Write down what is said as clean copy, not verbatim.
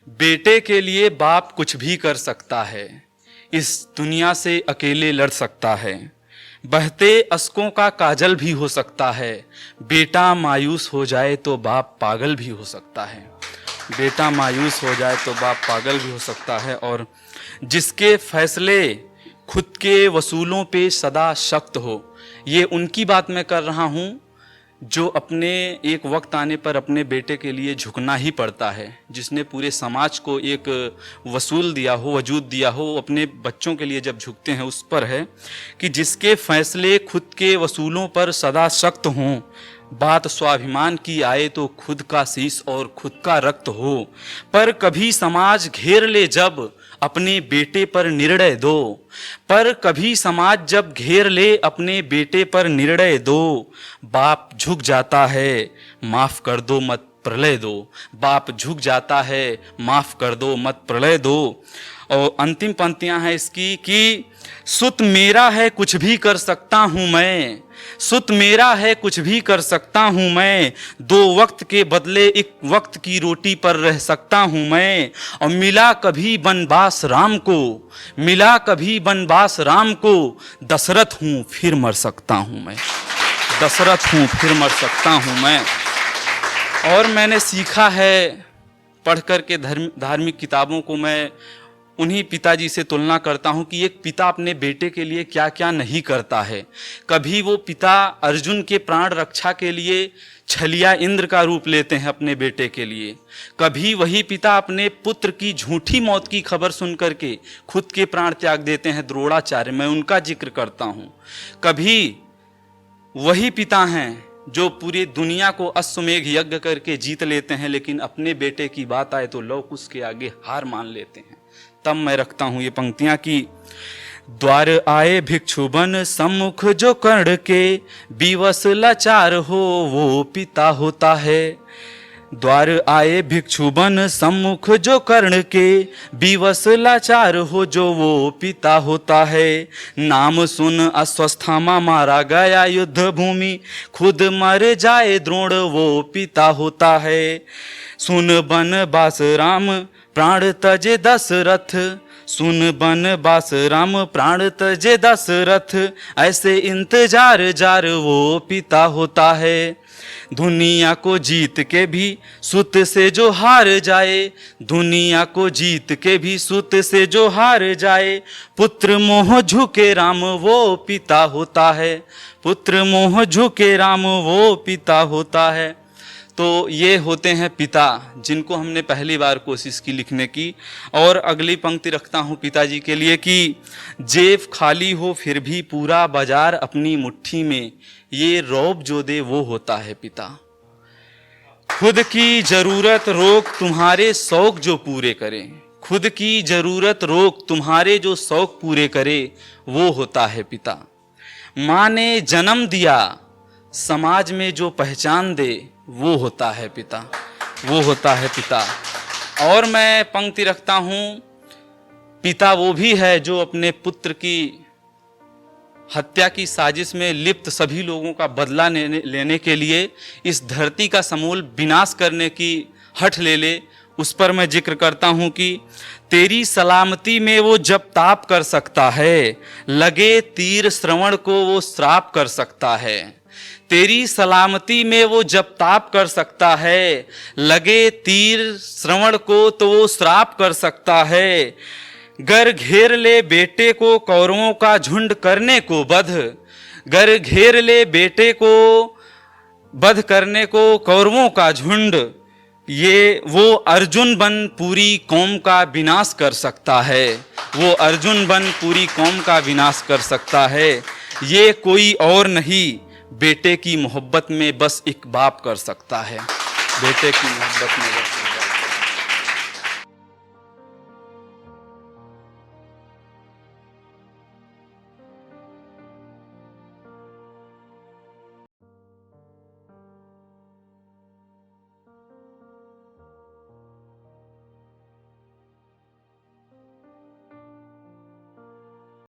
बेटे के लिए बाप कुछ भी कर सकता है, इस दुनिया से अकेले लड़ सकता है। बहते अश्कों का काजल भी हो सकता है, बेटा मायूस हो जाए तो बाप पागल भी हो सकता है। बेटा मायूस हो जाए तो बाप पागल भी हो सकता है। और जिसके फैसले खुद के वसूलों पे सदा सख्त हो, ये उनकी बात मैं कर रहा हूँ जो अपने एक वक्त आने पर अपने बेटे के लिए झुकना ही पड़ता है, जिसने पूरे समाज को एक वसूल दिया हो, वजूद दिया हो, अपने बच्चों के लिए जब झुकते हैं उस पर है कि जिसके फैसले खुद के वसूलों पर सदा सख्त हों, बात स्वाभिमान की आए तो खुद का शीश और खुद का रक्त हो। पर कभी समाज घेर ले जब अपने बेटे पर निर्णय दो, पर कभी समाज जब घेर ले अपने बेटे पर निर्णय दो, बाप झुक जाता है माफ कर दो मत प्रलय दो। बाप झुक जाता है माफ कर दो मत प्रलय दो। और अंतिम पंक्तियां हैं इसकी कि सुत मेरा है कुछ भी कर सकता हूं मैं, सुत मेरा है कुछ भी कर सकता हूं मैं, दो वक्त के बदले एक वक्त की रोटी पर रह सकता हूं मैं। और मिला कभी बनवास राम को, मिला कभी बनवास राम को, दशरथ हूं फिर मर सकता हूं मैं, दशरथ हूं फिर मर सकता हूं मैं। और मैंने सीखा है पढ़ कर के धार्मिक किताबों को, मैं उन्हीं पिताजी से तुलना करता हूं कि एक पिता अपने बेटे के लिए क्या क्या नहीं करता है। कभी वो पिता अर्जुन के प्राण रक्षा के लिए छलिया इंद्र का रूप लेते हैं अपने बेटे के लिए, कभी वही पिता अपने पुत्र की झूठी मौत की खबर सुन करके खुद के प्राण त्याग देते हैं, द्रोणाचार्य, मैं उनका जिक्र करता हूं। कभी वही पिता हैं जो पूरी दुनिया को अश्वमेघ यज्ञ करके जीत लेते हैं, लेकिन अपने बेटे की बात आए तो लौ कुश के आगे हार मान लेते हैं। तब मैं रखता हूं ये पंक्तियां कि द्वार आए भिक्षु बन सम्मुख जो कर्ण के, विवश लाचार हो वो पिता होता है। द्वार आए भिक्षु बन सम्मुख जो कर्ण के, विवश लाचार हो जो वो पिता होता है। नाम सुन अस्वस्थामा मारा गया युद्ध भूमि, खुद मर जाए द्रोण वो पिता होता है। सुन बन बास राम प्राण तजे दशरथ, सुन बन बास राम प्राण तजे दशरथ, ऐसे इंतजार जार वो पिता होता है। दुनिया को जीत के भी सुत से जो हार जाए, दुनिया को जीत के भी सुत से जो हार जाए, पुत्र मोह झुके राम वो पिता होता है, पुत्र मोह झुके राम वो पिता होता है। तो ये होते हैं पिता जिनको हमने पहली बार कोशिश की लिखने की। और अगली पंक्ति रखता हूँ पिताजी के लिए कि जेब खाली हो फिर भी पूरा बाजार अपनी मुट्ठी में, ये रौब जो दे वो होता है पिता। खुद की जरूरत रोक तुम्हारे शौक जो पूरे करे, खुद की जरूरत रोक तुम्हारे जो शौक पूरे करे, वो होता है पिता। माँ ने जन्म दिया समाज में जो पहचान दे, वो होता है पिता, वो होता है पिता। और मैं पंक्ति रखता हूं, पिता वो भी है जो अपने पुत्र की हत्या की साजिश में लिप्त सभी लोगों का बदला लेने के लिए इस धरती का समूल विनाश करने की हठ ले ले। उस पर मैं जिक्र करता हूं कि तेरी सलामती में वो जब ताप कर सकता है, लगे तीर श्रवण को वो श्राप कर सकता है। तेरी सलामती में वो जब ताप कर सकता है, लगे तीर श्रवण को तो वो श्राप कर सकता है। गर घेर ले बेटे को कौरवों का झुंड करने को बध, गर घेर ले बेटे को बध करने को कौरवों का झुंड, ये वो अर्जुन बन पूरी कौम का विनाश कर सकता है, वो अर्जुन बन पूरी कौम का विनाश कर सकता है। ये कोई और नहीं बेटे की मोहब्बत में बस एक बाप कर सकता है, बेटे की मोहब्बत में बस